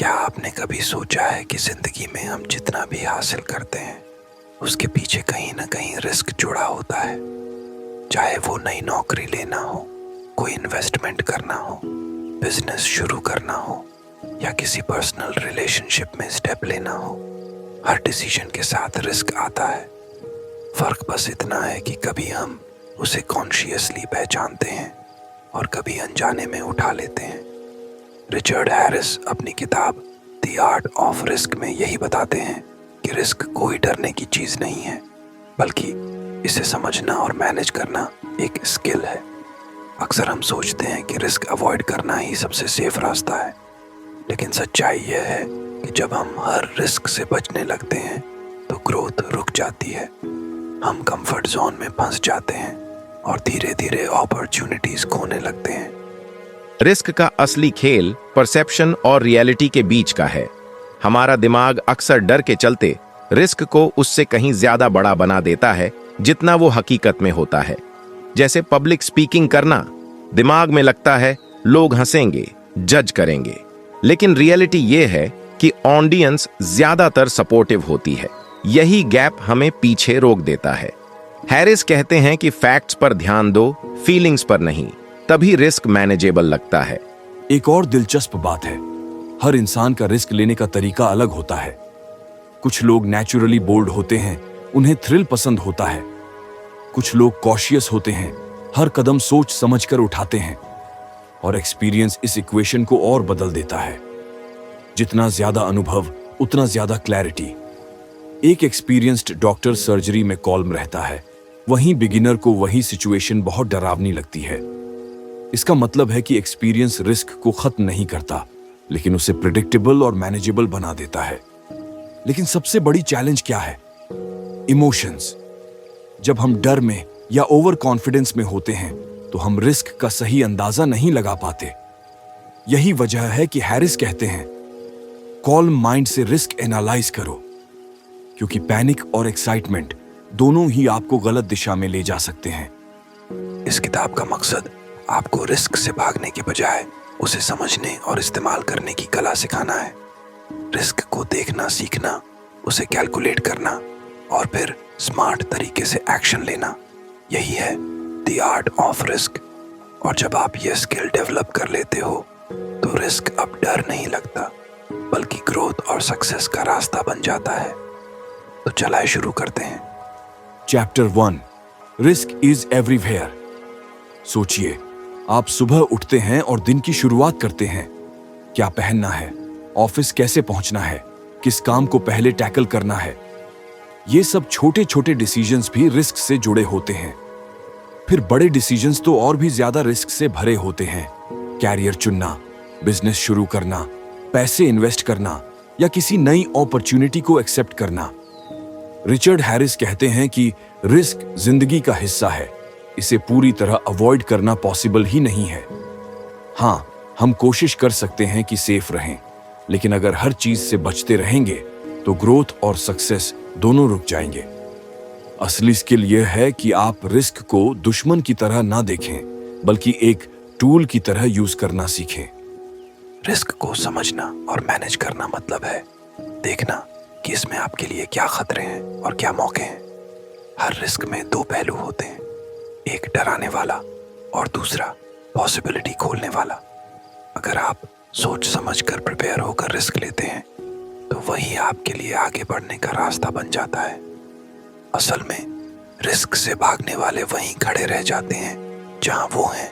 क्या आपने कभी सोचा है कि जिंदगी में हम जितना भी हासिल करते हैं उसके पीछे कहीं ना कहीं रिस्क जुड़ा होता है। चाहे वो नई नौकरी लेना हो, कोई इन्वेस्टमेंट करना हो, बिजनेस शुरू करना हो या किसी पर्सनल रिलेशनशिप में स्टेप लेना हो, हर डिसीजन के साथ रिस्क आता है। फर्क बस इतना है कि कभी हम उसे कॉन्शियसली पहचानते हैं और कभी अनजाने में उठा लेते हैं। रिचर्ड हैरिस अपनी किताब द आर्ट ऑफ रिस्क में यही बताते हैं कि रिस्क कोई डरने की चीज नहीं है, बल्कि इसे समझना और मैनेज करना एक स्किल है। अक्सर हम सोचते हैं कि रिस्क अवॉइड करना ही सबसे सेफ रास्ता है, लेकिन सच्चाई यह है कि जब हम हर रिस्क से बचने लगते हैं तो ग्रोथ रुक जाती है। हम कंफर्ट जोन में फंस जाते हैं और धीरे धीरे अपॉर्चुनिटीज खोने लगते हैं। रिस्क का असली खेल परसेप्शन और रियलिटी के बीच का है। हमारा दिमाग अक्सर डर के चलते रिस्क को उससे कहीं ज्यादा बड़ा बना देता है जितना वो हकीकत में होता है। जैसे पब्लिक स्पीकिंग करना, दिमाग में लगता है लोग हंसेंगे, जज करेंगे, लेकिन रियलिटी ये है कि ऑडियंस ज्यादातर सपोर्टिव होती है। यही गैप हमें पीछे रोक देता है। हैरिस कहते हैं कि फैक्ट्स पर ध्यान दो, फीलिंग्स पर नहीं, तभी रिस्क मैनेजेबल लगता है। एक और दिलचस्प बात है, हर इंसान का रिस्क लेने का तरीका अलग होता है। कुछ लोग नेचुरली बोल्ड होते हैं, उन्हें थ्रिल पसंद होता है। कुछ लोग कॉशियस होते हैं, हर कदम सोच समझकर उठाते हैं। और एक्सपीरियंस इस इक्वेशन को और बदल देता है। जितना ज्यादा अनुभव उतना ज्यादा क्लैरिटी। एक एक्सपीरियंस्ड डॉक्टर सर्जरी में कॉल्म रहता है, वहीं बिगिनर को वही सिचुएशन बहुत डरावनी लगती है। इसका मतलब है कि एक्सपीरियंस रिस्क को खत्म नहीं करता, लेकिन उसे प्रिडिक्टेबल और मैनेजेबल बना देता है। लेकिन सबसे बड़ी चैलेंज क्या है? इमोशंस। जब हम डर में या ओवर कॉन्फिडेंस में होते हैं तो हम रिस्क का सही अंदाजा नहीं लगा पाते। यही वजह है कि हैरिस कहते हैं, कॉल्म माइंड से रिस्क एनालाइज करो, क्योंकि पैनिक और एक्साइटमेंट दोनों ही आपको गलत दिशा में ले जा सकते हैं। इस किताब का मकसद आपको रिस्क से भागने के बजाय उसे समझने और इस्तेमाल करने की कला सिखाना है। रिस्क को देखना सीखना, उसे कैलकुलेट करना और फिर स्मार्ट तरीके से एक्शन लेना, यही है द आर्ट ऑफ रिस्क। और जब आप यह स्किल डेवलप कर लेते हो तो रिस्क अब डर नहीं लगता, बल्कि ग्रोथ और सक्सेस का रास्ता बन जाता है। तो चलाए शुरू करते हैं। Chapter 1, risk is everywhere. सोचिए, आप सुबह उठते हैं और दिन की शुरुआत करते हैं। क्या पहनना है, ऑफिस कैसे पहुंचना है, किस काम को पहले टैकल करना है, ये सब छोटे छोटे डिसीजंस भी रिस्क से जुड़े होते हैं। फिर बड़े डिसीजंस तो और भी ज्यादा रिस्क से भरे होते हैं। कैरियर चुनना, बिजनेस शुरू करना, पैसे इन्वेस्ट करना या किसी नई अपॉर्चुनिटी को एक्सेप्ट करना। रिचर्ड हैरिस कहते हैं कि रिस्क जिंदगी का हिस्सा है, इसे पूरी तरह अवॉइड करना पॉसिबल ही नहीं है। हाँ, हम कोशिश कर सकते हैं कि सेफ रहें, लेकिन अगर हर चीज से बचते रहेंगे तो ग्रोथ और सक्सेस दोनों रुक जाएंगे। असली स्किल यह है कि आप रिस्क को दुश्मन की तरह ना देखें, बल्कि एक टूल की तरह यूज करना सीखें। रिस्क को समझना और मैनेज करना मतलब है देखना कि इसमें आपके लिए क्या खतरे हैं और क्या मौके हैं। हर रिस्क में दो पहलू होते हैं, एक डराने वाला और दूसरा पॉसिबिलिटी खोलने वाला। अगर आप सोच समझकर प्रिपेयर होकर रिस्क लेते हैं तो वही आपके लिए आगे बढ़ने का रास्ता बन जाता है। असल में रिस्क से भागने वाले वहीं खड़े रह जाते हैं जहां वो हैं,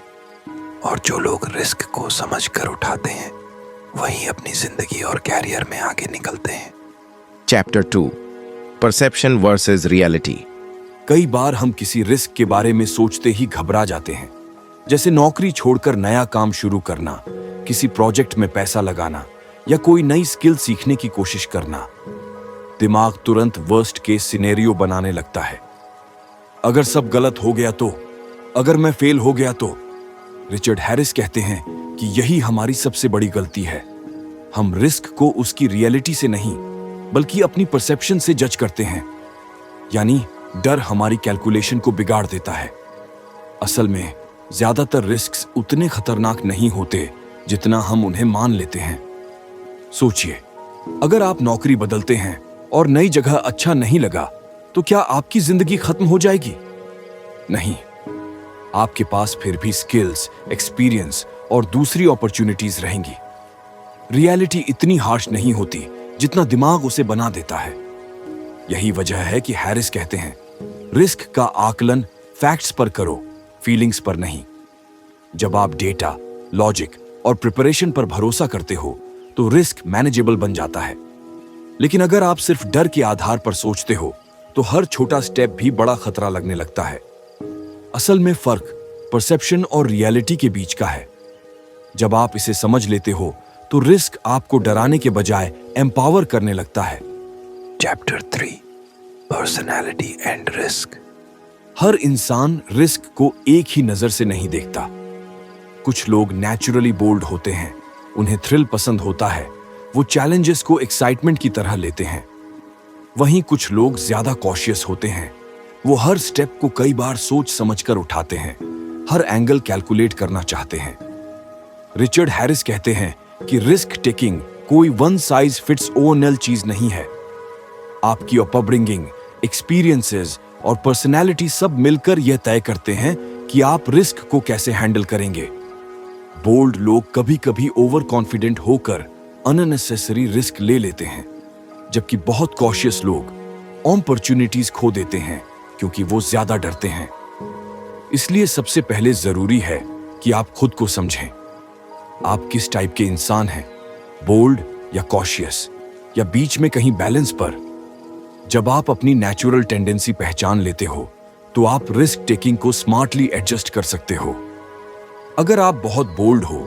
और जो लोग रिस्क को समझकर उठाते हैं वहीं अपनी जिंदगी और कैरियर में आगे निकलते हैं। Chapter 2, perception versus reality. कई बार हम किसी रिस्क के बारे में सोचते ही घबरा जाते हैं, जैसे नौकरी छोड़कर नया काम शुरू करना, किसी प्रोजेक्ट में पैसा लगाना या कोई नई स्किल सीखने की कोशिश करना। दिमाग तुरंत वर्स्ट केस सिनेरियो बनाने लगता है। अगर सब गलत हो गया तो, अगर मैं फेल हो गया तो। रिचर्ड हैरिस कहते हैं कि यही हमारी सबसे बड़ी गलती है। हम रिस्क को उसकी रियलिटी से नहीं, बल्कि अपनी परसेप्शन से जज करते हैं। यानी डर हमारी कैलकुलेशन को बिगाड़ देता है। असल में ज्यादातर रिस्क्स उतने खतरनाक नहीं होते जितना हम उन्हें मान लेते हैं। सोचिए, अगर आप नौकरी बदलते हैं और नई जगह अच्छा नहीं लगा, तो क्या आपकी जिंदगी खत्म हो जाएगी? नहीं, आपके पास फिर भी स्किल्स, एक्सपीरियंस और दूसरी अपॉर्चुनिटीज रहेंगी। रियलिटी इतनी हार्श नहीं होती जितना दिमाग उसे बना देता है। यही वजह है कि हैरिस कहते हैं, रिस्क का आकलन फैक्ट्स पर करो, फीलिंग्स पर नहीं। जब आप डेटा, लॉजिक और प्रिपरेशन पर भरोसा करते हो तो रिस्क मैनेजेबल बन जाता है। लेकिन अगर आप सिर्फ डर के आधार पर सोचते हो तो हर छोटा स्टेप भी बड़ा खतरा लगने लगता है। असल में फर्क परसेप्शन और रियलिटी के बीच का है। जब आप इसे समझ लेते हो तो रिस्क आपको डराने के बजाय एम्पावर करने लगता है। Chapter 3 personality and risk. हर इंसान रिस्क को एक ही नजर से नहीं देखता। कुछ लोग नेचुरली बोल्ड होते हैं, उन्हें थ्रिल पसंद होता है, वो चैलेंजेस को एक्साइटमेंट की तरह लेते हैं। वहीं कुछ लोग ज्यादा कॉशियस होते हैं, वो हर स्टेप को कई बार सोच समझकर उठाते हैं, हर एंगल कैलकुलेट करना चाहते हैं। रिचर्ड हैरिस कहते हैं कि रिस्क टेकिंग कोई वन साइज फिट्स ऑल चीज नहीं है। आपकी अपब्रिंगिंग, एक्सपीरियंसेस और पर्सनैलिटी सब मिलकर यह तय करते हैं कि आप रिस्क को कैसे हैंडल करेंगे। बोल्ड लोग कभी कभी ओवर कॉन्फिडेंट होकर अननेसेसरी रिस्क ले लेते हैं, जबकि बहुत कॉशियस लोग अपॉर्चुनिटीज खो देते हैं क्योंकि वो ज्यादा डरते हैं। इसलिए सबसे पहले जरूरी है कि आप खुद को समझें। आप किस टाइप के इंसान हैं, बोल्ड या कॉशियस, या बीच में कहीं बैलेंस पर? जब आप अपनी नेचुरल टेंडेंसी पहचान लेते हो तो आप रिस्क टेकिंग को स्मार्टली एडजस्ट कर सकते हो। अगर आप बहुत बोल्ड हो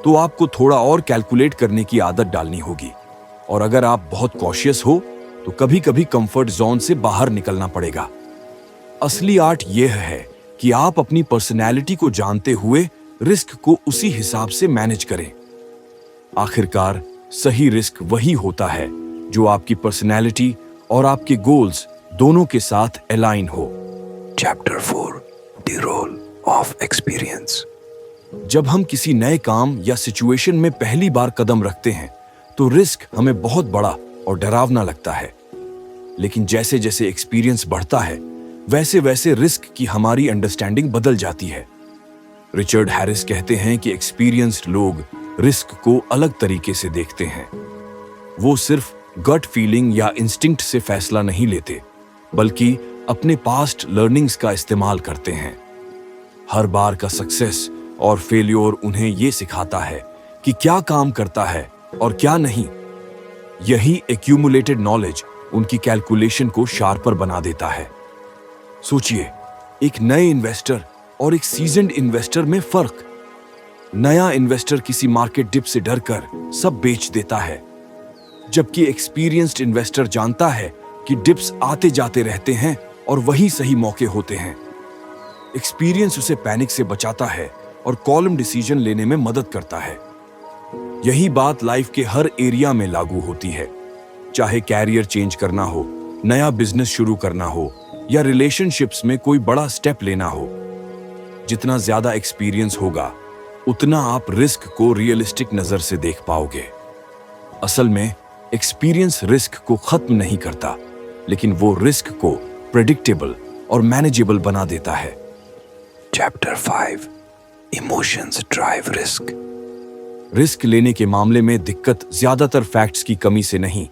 तो आपको थोड़ा और कैलकुलेट करने की आदत डालनी होगी, और अगर आप बहुत कॉशियस हो तो कभी कभी कंफर्ट जोन से बाहर निकलना पड़ेगा। असली आर्ट यह है कि आप अपनी पर्सनैलिटी को जानते हुए रिस्क को उसी हिसाब से मैनेज करें। आखिरकार सही रिस्क वही होता है जो आपकी पर्सनैलिटी और आपके गोल्स दोनों के साथ अलाइन हो। Chapter 4 the role of experience. जब हम किसी नए काम या सिचुएशन में पहली बार कदम रखते हैं तो रिस्क हमें बहुत बड़ा और डरावना लगता है। लेकिन जैसे जैसे एक्सपीरियंस बढ़ता है वैसे वैसे रिस्क की हमारी अंडरस्टैंडिंग बदल जाती है। रिचर्ड हैरिस कहते हैं कि एक्सपीरियंस्ड लोग रिस्क को अलग तरीके से देखते हैं। वो सिर्फ गट फीलिंग या इंस्टिंक्ट से फैसला नहीं लेते, बल्कि अपने पास्ट लर्निंग्स का इस्तेमाल करते हैं। हर बार का सक्सेस और फेल्योर उन्हें यह सिखाता है कि क्या काम करता है और क्या नहीं। यही एक्यूमुलेटेड नॉलेज उनकी कैलकुलेशन को शार्पर बना देता है। सोचिए, एक नए इन्वेस्टर और एक सीजन्ड इन्वेस्टर में फर्क। नया इन्वेस्टर किसी मार्केट डिप से डरकर सब बेच देता है, जबकि एक्सपीरियंस्ड इन्वेस्टर जानता है कि डिप्स आते जाते रहते हैं और वही सही मौके होते हैं। एक्सपीरियंस उसे पैनिक से बचाता है और कॉलम डिसीजन लेने में मदद करता है। यही बात लाइफ के हर एरिया में लागू होती है, चाहे कैरियर चेंज करना हो, नया बिजनेस शुरू करना हो या रिलेशनशिप्स में कोई बड़ा स्टेप लेना हो। जितना ज्यादा एक्सपीरियंस होगा उतना आप रिस्क को रियलिस्टिक नजर से देख पाओगे। असल में एक्सपीरियंस रिस्क को खत्म नहीं करता, लेकिन वो रिस्क को प्रेडिक्टेबल और मैनेजेबल बना देता है। Chapter 5 emotions drive risk. Risk लेने के मामले में दिक्कत ज्यादातर फैक्ट्स की कमी से नहीं,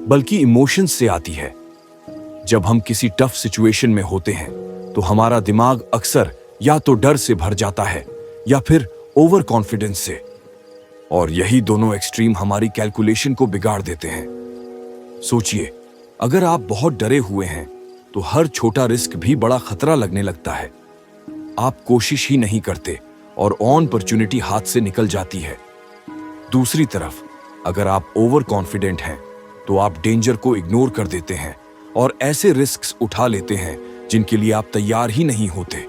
बल्कि इमोशंस से आती है। जब हम किसी टफ सिचुएशन में होते हैं तो हमारा दिमाग अक्सर या तो डर से भर जाता है या फिर ओवर कॉन्फिडेंस से, और यही दोनों एक्सट्रीम हमारी कैलकुलेशन को बिगाड़ देते हैं। सोचिए, अगर आप बहुत डरे हुए हैं तो हर छोटा रिस्क भी बड़ा खतरा लगने लगता है। आप कोशिश ही नहीं करते और ऑन अपॉर्चुनिटी हाथ से निकल जाती है। दूसरी तरफ अगर आप ओवर कॉन्फिडेंट हैं तो आप डेंजर को इग्नोर कर देते हैं और ऐसे रिस्क्स उठा लेते हैं जिनके लिए आप तैयार ही नहीं होते।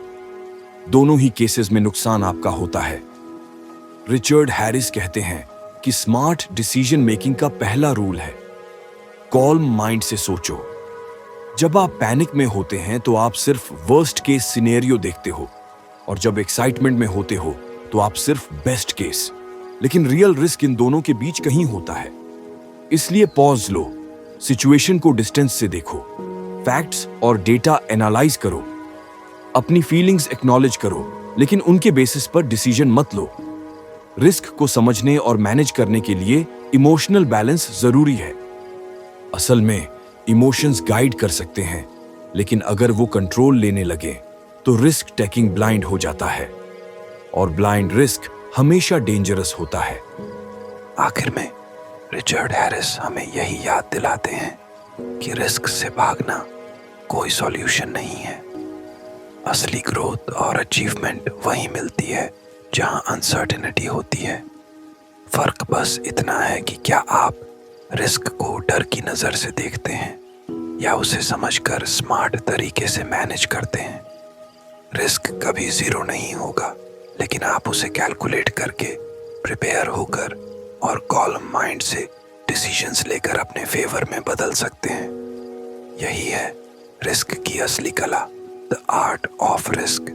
दोनों ही केसेस में नुकसान आपका होता है। रिचर्ड हैरिस कहते हैं कि स्मार्ट डिसीजन मेकिंग का पहला रूल है, कॉल्म माइंड से सोचो। जब आप पैनिक में होते हैं तो आप सिर्फ वर्स्ट केस सिनेरियो देखते हो, और जब एक्साइटमेंट में होते हो तो आप सिर्फ बेस्ट केस। लेकिन रियल रिस्क इन दोनों के बीच कहीं होता है। इसलिए पॉज लो, सिचुएशन को डिस्टेंस से देखो, फैक्ट्स और डेटा एनालाइज करो, अपनी फीलिंग्स एक्नॉलेज करो, लेकिन उनके बेसिस पर डिसीजन मत लो। रिस्क को समझने और मैनेज करने के लिए इमोशनल बैलेंस जरूरी है। असल में इमोशंस गाइड कर सकते हैं, लेकिन अगर वो कंट्रोल लेने लगे तो रिस्क टेकिंग ब्लाइंड हो जाता है, और ब्लाइंड रिस्क हमेशा डेंजरस होता है। आखिर में रिचर्ड हैरिस हमें यही याद दिलाते हैं कि रिस्क से भागना कोई सॉल्यूशन नहीं है। असली ग्रोथ और अचीवमेंट वहीं मिलती है जहां अनसर्टेनिटी होती है। फर्क बस इतना है कि क्या आप रिस्क को डर की नजर से देखते हैं या उसे समझकर स्मार्ट तरीके से मैनेज करते हैं। रिस्क कभी जीरो नहीं होगा, लेकिन आप उसे कैलकुलेट करके, प्रिपेयर होकर और कॉलम माइंड से डिसीजंस लेकर अपने फेवर में बदल सकते हैं। यही है रिस्क की असली कला, द आर्ट ऑफ रिस्क।